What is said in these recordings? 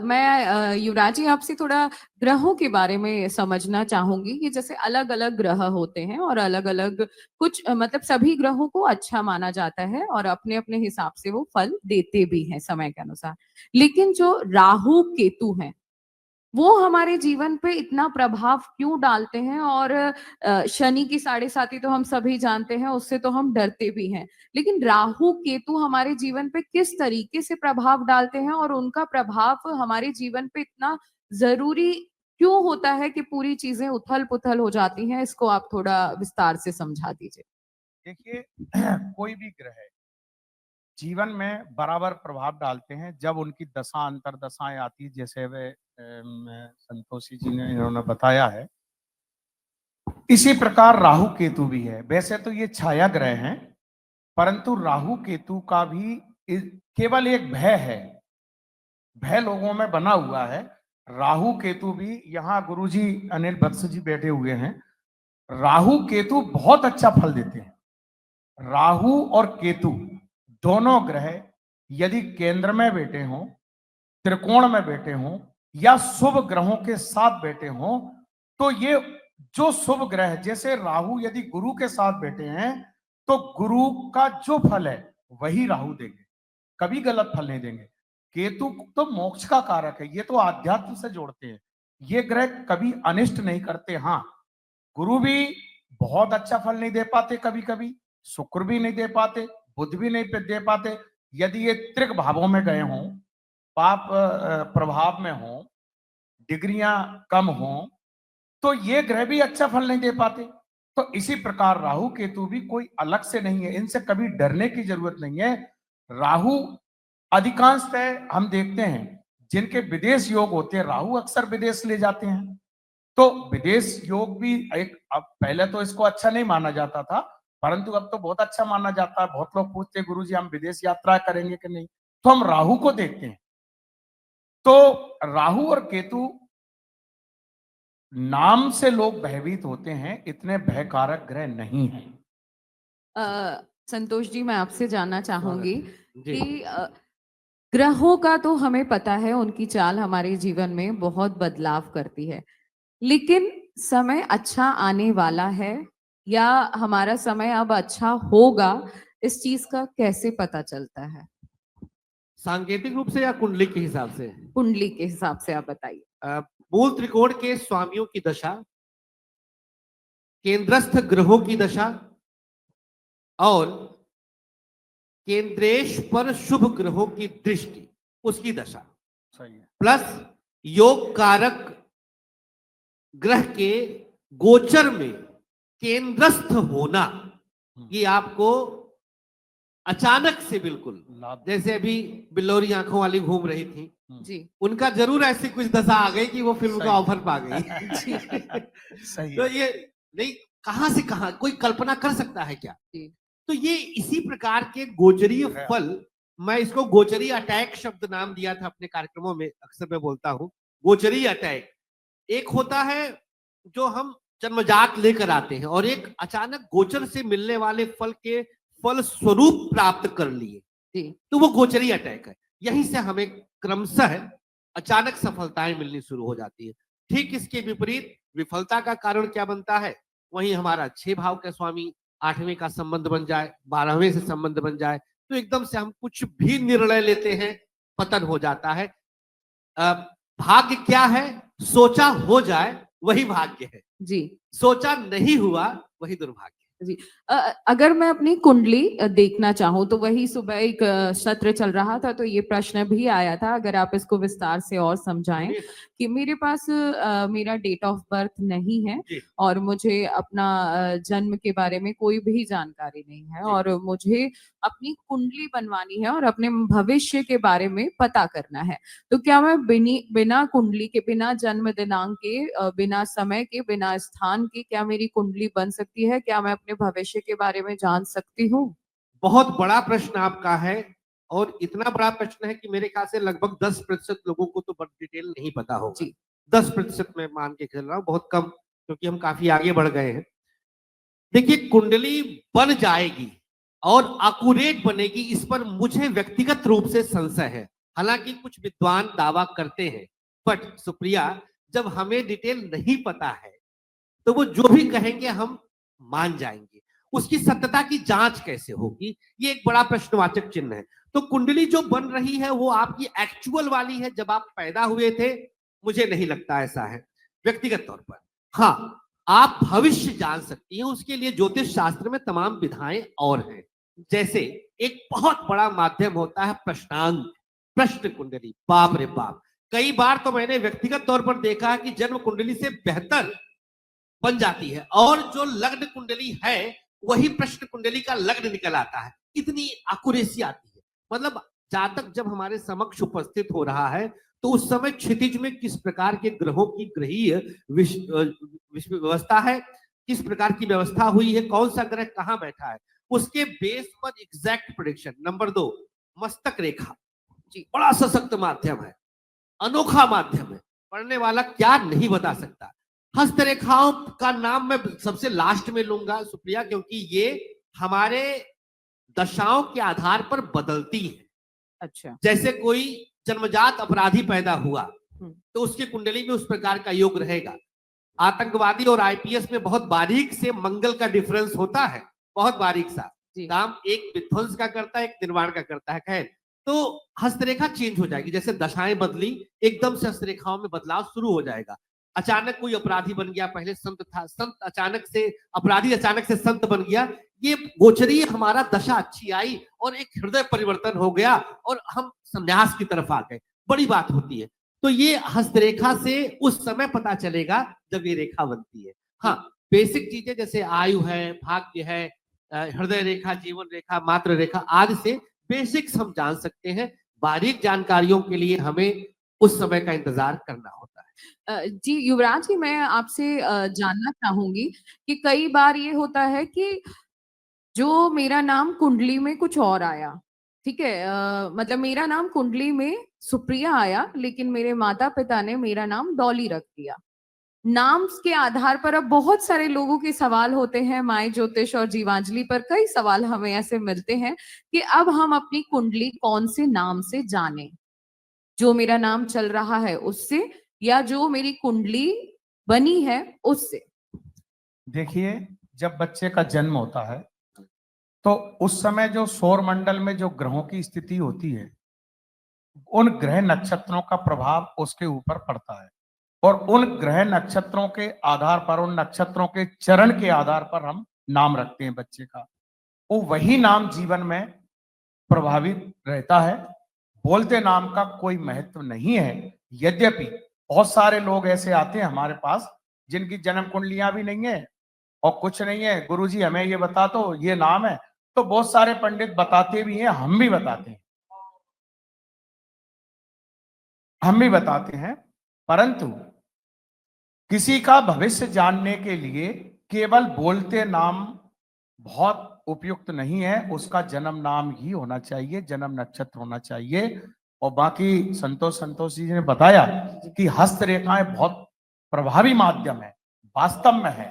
मैं युवराज जी आपसे थोड़ा ग्रहों के बारे में समझना चाहूंगी कि जैसे अलग अलग ग्रह होते हैं और अलग अलग कुछ मतलब सभी ग्रहों को अच्छा माना जाता है और अपने अपने हिसाब से वो फल देते भी हैं समय के अनुसार। लेकिन जो राहु केतु हैं वो हमारे जीवन पे इतना प्रभाव क्यों डालते हैं? और शनि की साढ़े साती तो हम सभी जानते हैं, उससे तो हम डरते भी हैं। लेकिन राहु केतु हमारे जीवन पे किस तरीके से प्रभाव डालते हैं और उनका प्रभाव हमारे जीवन पे इतना जरूरी क्यों होता है कि पूरी चीजें उथल पुथल हो जाती हैं? इसको आप थोड़ा विस्तार से समझा दीजिए। देखिए कोई भी ग्रह जीवन में बराबर प्रभाव डालते हैं जब उनकी दशा अंतर दशाएं आती, जैसे वे संतोषी जी ने इन्होंने बताया है। इसी प्रकार राहु केतु भी है। वैसे तो ये छाया ग्रह हैं, परंतु राहु केतु का भी केवल एक भय है, भय लोगों में बना हुआ है। राहु केतु भी, यहाँ गुरुजी अनिल वत्स जी बैठे हुए हैं, राहु केतु बहुत अच्छा फल देते हैं। राहु और केतु दोनों ग्रह यदि केंद्र में बैठे हों, त्रिकोण में बैठे हों या शुभ ग्रहों के साथ बैठे हों, तो ये जो शुभ ग्रह, जैसे राहु यदि गुरु के साथ बैठे हैं तो गुरु का जो फल है वही राहु देंगे, कभी गलत फल नहीं देंगे। केतु तो मोक्ष का कारक है, ये तो आध्यात्म से जोड़ते हैं, ये ग्रह कभी अनिष्ट नहीं करते। हाँ, गुरु भी बहुत अच्छा फल नहीं दे पाते, कभी कभी शुक्र भी नहीं दे पाते, बुध भी नहीं दे पाते। यदि ये त्रिक भावों में गए हों, पाप प्रभाव में हों, डिग्रियां कम हों, तो ये ग्रह भी अच्छा फल नहीं दे पाते। तो इसी प्रकार राहु केतु भी कोई अलग से नहीं है, इनसे कभी डरने की जरूरत नहीं है। राहु अधिकांशतः हम देखते हैं जिनके विदेश योग होते हैं, राहु अक्सर विदेश ले जाते हैं। तो विदेश योग भी एक, अब पहले तो इसको अच्छा नहीं माना जाता था, परंतु अब तो बहुत अच्छा माना जाता है। बहुत लोग पूछते हैं गुरुजी हम विदेश यात्रा करेंगे कि नहीं, तो हम राहु को देखते हैं। तो राहु और केतु नाम से लोग भयभीत होते हैं, इतने भयकारक ग्रह नहीं है। संतोष जी मैं आपसे जानना चाहूंगी जी। कि ग्रहों का तो हमें पता है उनकी चाल हमारे जीवन में बहुत बदलाव करती है, लेकिन समय अच्छा आने वाला है या हमारा समय अब अच्छा होगा, इस चीज का कैसे पता चलता है? सांकेतिक रूप से या कुंडली के हिसाब से? कुंडली के हिसाब से आप बताइए। मूल त्रिकोण के स्वामियों की दशा, केंद्रस्थ ग्रहों की दशा और केंद्रेश पर शुभ ग्रहों की दृष्टि, उसकी दशा, सही है, प्लस योग कारक ग्रह के गोचर में केंद्रस्थ होना, ये आपको अचानक से बिल्कुल, जैसे अभी बिल्लोरी आंखों वाली घूम रही थी जी, उनका जरूर ऐसी कुछ दशा आ गई कि वो फिल्म का ऑफर पा गई। सही तो है। ये नहीं, कहां से कहां कोई कल्पना कर सकता है क्या? तो ये इसी प्रकार के गोचरीय फल, मैं इसको गोचरी अटैक शब्द नाम दिया था अपने कार्यक्रमों में, अक्सर मैं बोलता हूं गोचरी अटैक। एक होता है जो हम जन्मजात लेकर आते हैं और एक अचानक गोचर से मिलने वाले फल के फल स्वरूप प्राप्त कर लिए, तो वो गोचरी अटैक है। यहीं से हमें क्रमशः अचानक सफलताएं मिलनी शुरू हो जाती है। ठीक इसके विपरीत विफलता का कारण क्या बनता है? वहीं हमारा 6 भाव के स्वामी 8वें का संबंध बन जाए, 12वें से संबंध बन जाए, तो एकदम से हम कुछ भी निर्णय लेते हैं, पतन हो जाता है। भाग्य क्या है? सोचा हो जाए वही भाग्य है जी, सोचा नहीं हुआ वही दुर्भाग्य जी। अगर मैं अपनी कुंडली देखना चाहूँ तो वही सुबह एक सत्र चल रहा था तो ये प्रश्न भी आया था, अगर आप इसको विस्तार से और समझाएं कि मेरे पास मेरा डेट ऑफ बर्थ नहीं है और मुझे अपना जन्म के बारे में कोई भी जानकारी नहीं है और मुझे अपनी कुंडली बनवानी है और अपने भविष्य के बारे में पता करना है। तो क्या मैं बिना कुंडली के, बिना जन्म दिनांक के, बिना समय के, बिना स्थान के, क्या मेरी कुंडली बन सकती है? क्या मैं अपने भविष्य के बारे में जान सकती हूँ? बहुत बड़ा प्रश्न आपका है और इतना बड़ा प्रश्न है कि मेरे ख्याल से लगभग 10% लोगों को तो बर्थ डिटेल नहीं पता होगा। 10% में मान के चल रहा हूँ, बहुत कम, क्योंकि हम काफी आगे बढ़ गए हैं। देखिए, कुंडली बन जाएगी और अकुरेट बनेगी, इस पर मुझे व्यक्तिगत रूप से संशय है। हालांकि कुछ विद्वान दावा करते हैं, बट सुप्रिया, जब हमें डिटेल नहीं पता है तो वो जो भी कहेंगे हम मान जाएंगे, उसकी सत्यता की जांच कैसे होगी, ये एक बड़ा प्रश्नवाचक चिन्ह है। तो कुंडली जो बन रही है वो आपकी एक्चुअल वाली है जब आप पैदा हुए थे? मुझे नहीं लगता ऐसा है व्यक्तिगत तौर पर। हाँ, आप भविष्य जान सकती हैं, उसके लिए ज्योतिष शास्त्र में तमाम विधाएं और हैं। जैसे एक बहुत बड़ा माध्यम होता है प्रश्नांक, प्रश्न कुंडली। बाप रे बाप, कई बार तो मैंने व्यक्तिगत तौर पर देखा है कि जन्म कुंडली से बेहतर बन जाती है, और जो लग्न कुंडली है वही प्रश्न कुंडली का लग्न निकल आता है। इतनी एक्यूरेसी आती है। मतलब जातक जब हमारे समक्ष उपस्थित हो रहा है तो उस समय क्षितिज में किस प्रकार के ग्रहों की ग्रहीय व्यवस्था है, किस प्रकार की व्यवस्था हुई है, कौन सा ग्रह कहां बैठा है, उसके बेस पर एग्जैक्ट प्रेडिक्शन। नंबर 2, मस्तक रेखा जी, बड़ा सशक्त माध्यम है, अनोखा माध्यम है, पढ़ने वाला क्या नहीं बता सकता। हस्तरेखाओं का नाम मैं सबसे लास्ट में लूंगा सुप्रिया, क्योंकि ये हमारे दशाओं के आधार पर बदलती है। अच्छा, जैसे कोई जन्मजात अपराधी पैदा हुआ तो उसकी कुंडली में उस प्रकार का योग रहेगा। आतंकवादी और आईपीएस में बहुत बारीक से मंगल का डिफरेंस होता है, बहुत बारीक सा काम एक विध्वंस का करता है, एक निर्माण का करता है। खैर, तो हस्तरेखा चेंज हो जाएगी, जैसे दशाएं बदली एकदम से हस्तरेखाओं में बदलाव शुरू हो जाएगा। अचानक कोई अपराधी बन गया, पहले संत था, संत अचानक से अपराधी, अचानक से संत बन गया, ये गोचरीय हमारा दशा अच्छी आई और एक हृदय परिवर्तन हो गया और हम संन्यास की तरफ आ गए, बड़ी बात होती है। तो ये हस्तरेखा से उस समय पता चलेगा जब ये रेखा बनती है। हाँ, बेसिक चीजें जैसे आयु है, भाग्य है, हृदय रेखा, जीवन रेखा, मात्र रेखा आदि से बेसिक्स हम जान सकते हैं। बारीक जानकारियों के लिए हमें उस समय का इंतजार करना होता है। जी युवराज जी, मैं आपसे जानना चाहूंगी कि कई बार ये होता है कि जो मेरा नाम कुंडली में कुछ और आया, ठीक है, मतलब मेरा नाम कुंडली में सुप्रिया आया, लेकिन मेरे माता पिता ने मेरा नाम डॉली रख दिया। नाम के आधार पर अब बहुत सारे लोगों के सवाल होते हैं, माय ज्योतिष और जीवांजलि पर कई सवाल हमें ऐसे मिलते हैं कि अब हम अपनी कुंडली कौन से नाम से जानें, जो मेरा नाम चल रहा है उससे या जो मेरी कुंडली बनी है उससे? देखिए, जब बच्चे का जन्म होता है तो उस समय जो सौर मंडल में जो ग्रहों की स्थिति होती है, उन ग्रह नक्षत्रों का प्रभाव उसके ऊपर पड़ता है और उन ग्रह नक्षत्रों के आधार पर, उन नक्षत्रों के चरण के आधार पर हम नाम रखते हैं बच्चे का। वो वही नाम जीवन में प्रभावित रहता है। बोलते नाम का कोई महत्व नहीं है। यद्यपि बहुत सारे लोग ऐसे आते हैं हमारे पास जिनकी जन्म कुंडलियां भी नहीं है और कुछ नहीं है, गुरुजी हमें ये बता दो, ये नाम है। तो बहुत सारे पंडित बताते भी हैं, हम भी बताते हैं, परंतु किसी का भविष्य जानने के लिए केवल बोलते नाम बहुत उपयुक्त नहीं है, उसका जन्म नाम ही होना चाहिए, जन्म नक्षत्र होना चाहिए। और बाकी संतोष जी ने बताया कि हस्तरेखाएं बहुत प्रभावी माध्यम है, वास्तव में है।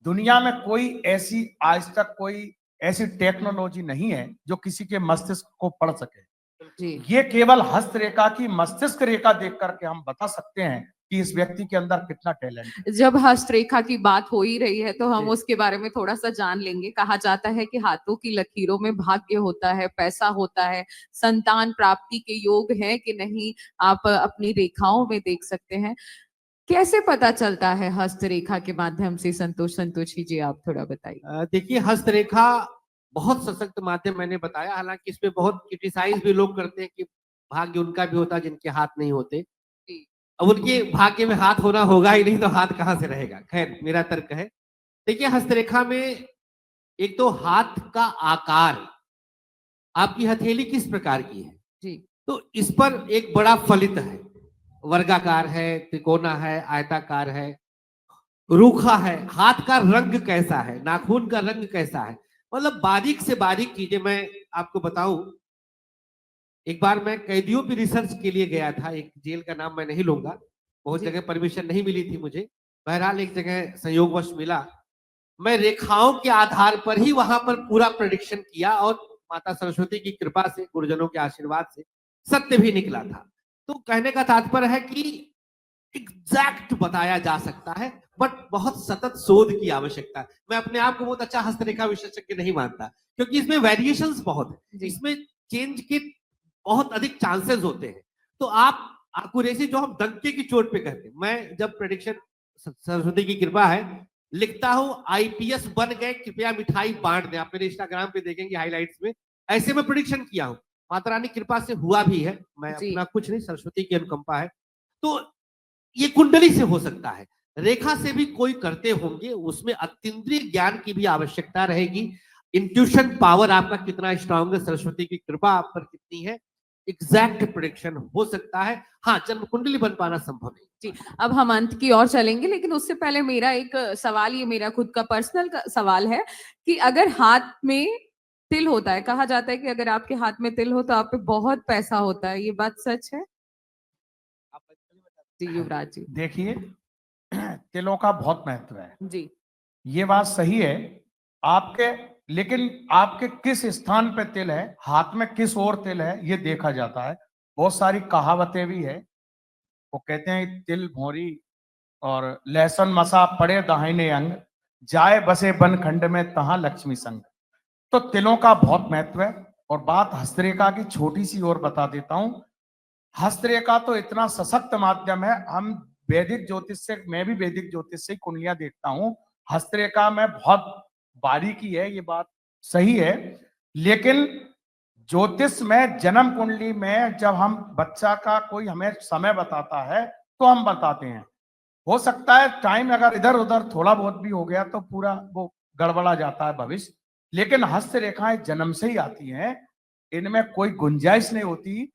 दुनिया में कोई ऐसी, आज तक कोई ऐसी टेक्नोलॉजी नहीं है जो किसी के मस्तिष्क को पढ़ सके। ये केवल हस्तरेखा की मस्तिष्क रेखा देख करके हम बता सकते हैं कि इस व्यक्ति के अंदर कितना टैलेंट है। जब हस्तरेखा की बात हो ही रही है तो हम उसके बारे में थोड़ा सा जान लेंगे। कहा जाता है कि हाथों की लकीरों में भाग्य होता है, पैसा होता है, संतान प्राप्ति के योग है कि नहीं, आप अपनी रेखाओं में देख सकते हैं। कैसे पता चलता है हस्तरेखा के माध्यम से? संतोषी जी, आप थोड़ा बताइए। देखिए, हस्तरेखा बहुत सशक्त माध्यम मैंने बताया, हालांकि इसमें बहुत क्रिटिसाइज भी लोग करते हैं कि भाग्य उनका भी होता है जिनके हाथ नहीं होते। अब उनके भाग्य में हाथ होना होगा ही नहीं तो हाथ कहां से रहेगा। खैर, मेरा तर्क है, देखिए हस्तरेखा में एक तो हाथ का आकार, आपकी हथेली किस प्रकार की है जी, तो इस पर एक बड़ा फलित है, वर्गाकार है, त्रिकोणा है, आयताकार है, रूखा है, हाथ का रंग कैसा है, नाखून का रंग कैसा है, मतलब बारीक से बारीक चीजें। मैं आपको बताऊं, एक बार मैं कैदियों की रिसर्च के लिए गया था, एक जेल का नाम मैं नहीं लूंगा, बहुत जगह परमिशन नहीं मिली थी मुझे, बहरहाल एक जगह संयोगवश मिला। मैं रेखाओं के आधार पर ही वहां पर पूरा प्रेडिक्शन किया और माता सरस्वती की कृपा से, गुरुजनों के आशीर्वाद से सत्य भी निकला था। तो कहने का तात्पर्य है कि एग्जैक्ट बताया जा सकता है, बट बहुत सतत शोध की आवश्यकता है। मैं अपने आप को बहुत अच्छा हस्तरेखा विशेषज्ञ नहीं मानता, क्योंकि इसमें वेरिएशंस बहुत है, इसमें चेंज के बहुत अधिक चांसेस होते हैं। तो आप एक्यूरेसी जो हम डंके की चोट पे कहते हैं, मैं जब प्रेडिक्शन, सरस्वती की कृपा है, लिखता हूं आईपीएस बन गए, कृपया मिठाई बांट दें, आप मेरे इंस्टाग्राम पे देखेंगे हाइलाइट्स में, ऐसे में प्रेडिक्शन किया हूं। माता रानी कृपा से हुआ भी है, मैं अपना कुछ नहीं, सरस्वती की अनुकंपा है। तो ये कुंडली से हो सकता है, रेखा से भी कोई करते होंगे, उसमें अतीन्द्रिय ज्ञान की भी आवश्यकता रहेगी। इंट्यूशन पावर आपका कितना स्ट्रांग है, सरस्वती की कृपा आप पर कितनी है, एग्जैक्ट प्रेडिक्शन हो सकता है। हाँ, जन्म कुंडली बन पाना संभव नहीं। जी, अब हम अंत की ओर चलेंगे, लेकिन उससे पहले मेरा एक सवाल, ये मेरा खुद का पर्सनल सवाल है कि अगर हाथ में तिल होता है, कहा जाता है कि अगर आपके हाथ में तिल हो तो आप पे बहुत पैसा होता है, ये बात सच है? जी युवराज जी। देखिए, तिलों का बहुत महत्व है जी, ये बात सही है आपके, लेकिन आपके किस स्थान पे तिल है, हाथ में किस ओर तिल है, ये देखा जाता है। बहुत सारी कहावतें भी है, वो कहते हैं तिल भोरी और लहसुन मसा पड़े दाहिने अंग, जाए बसे बन खंड में तहां लक्ष्मी संग। तो तिलों का बहुत महत्व है। और बात हस्तरेखा की छोटी सी और बता देता हूं। हस्तरेखा तो इतना सशक्त माध्यम है, हम वैदिक ज्योतिष से, मैं भी वैदिक ज्योतिष से कुंडलियां देखता हूं, हस्तरेखा में बहुत बारीकी है, ये बात सही है। लेकिन ज्योतिष में जन्म कुंडली में जब हम बच्चा का कोई हमें समय बताता है तो हम बताते हैं। हो सकता है टाइम अगर इधर उधर थोड़ा बहुत भी हो गया तो पूरा वो गड़बड़ा जाता है भविष्य, लेकिन हस्तरेखाएं जन्म से ही आती हैं, इनमें कोई गुंजाइश नहीं होती,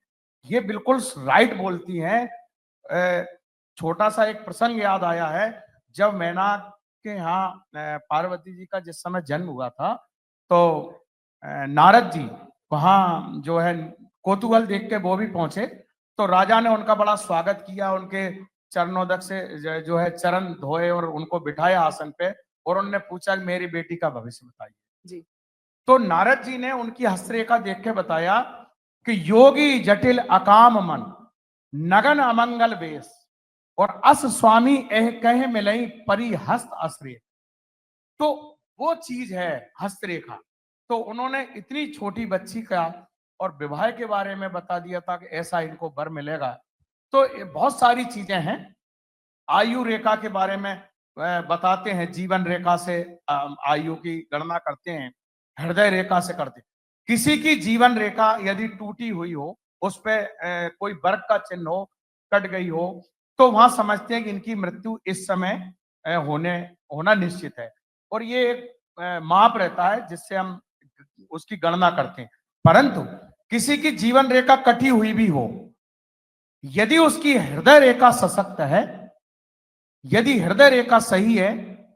ये बिल्कुल राइट बोलती हैं। छोटा सा एक प्रसंग याद आया है, जब मैना के यहाँ पार्वती जी का जिस समय जन्म हुआ था, तो नारद जी वहां जो है कौतूहल देख के वो भी पहुंचे, तो राजा ने उनका बड़ा स्वागत किया, उनके चरणोदक से जो है चरण धोए और उनको बिठाया आसन पे, और उन्होंने पूछा मेरी बेटी का भविष्य बताइए जी। तो नारद जी ने उनकी हस्तरेखा देख के बताया कि योगी जटिल अकाम मन, नगन अमंगल वेश, और अस स्वामी एह कह मिलई परी हस्त आश्रय। तो वो चीज है हस्तरेखा। तो उन्होंने इतनी छोटी बच्ची का और विवाह के बारे में बता दिया था कि ऐसा इनको वर मिलेगा। तो बहुत सारी चीजें हैं। आयु रेखा के बारे में बताते हैं, जीवन रेखा से आयु की गणना करते हैं, हृदय रेखा से करते हैं। किसी की जीवन रेखा यदि टूटी हुई हो, उस पे कोई वर्ग का चिन्ह हो, कट गई हो, तो वहां समझते हैं कि इनकी मृत्यु इस समय होना निश्चित है। और ये एक माप रहता है जिससे हम उसकी गणना करते हैं। परंतु किसी की जीवन रेखा कटी हुई भी हो, यदि उसकी हृदय रेखा सशक्त है, यदि हृदय रेखा सही है,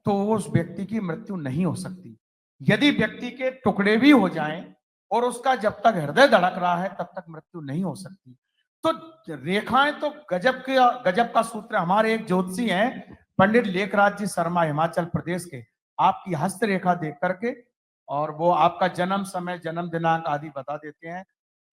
तो उस व्यक्ति की मृत्यु नहीं हो सकती। यदि व्यक्ति के टुकड़े भी हो जाएं और उसका जब तक हृदय धड़क रहा है तब तक मृत्यु नहीं हो सकती। तो रेखाएं तो गजब का सूत्र। हमारे एक ज्योतिषी हैं पंडित लेखराज जी शर्मा, हिमाचल प्रदेश के, आपकी हस्त रेखा देख करके और वो आपका जन्म समय, जन्म दिनांक आदि बता देते हैं।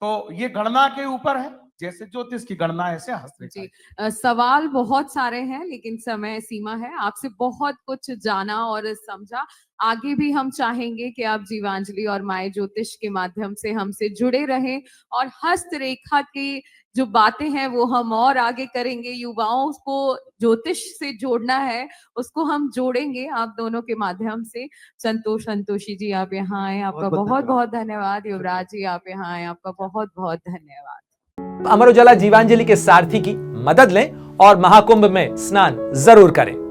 तो ये गणना के ऊपर है, जैसे ज्योतिष की गणना ऐसे हस्तरेखा। जी, सवाल बहुत सारे हैं लेकिन समय सीमा है। आपसे बहुत कुछ जाना और समझा। आगे भी हम चाहेंगे कि आप जीवांजलि और माय ज्योतिष के माध्यम से हमसे जुड़े रहें, और हस्तरेखा की जो बातें हैं वो हम और आगे करेंगे। युवाओं को ज्योतिष से जोड़ना है, उसको हम जोड़ेंगे आप दोनों के माध्यम से। संतोषी जी आप यहाँ आए, आपका बहुत बहुत धन्यवाद। युवराज जी आप यहाँ आए, आपका बहुत बहुत धन्यवाद। अमर उजाला जीवांजलि के सारथी की मदद लें और महाकुंभ में स्नान जरूर करें।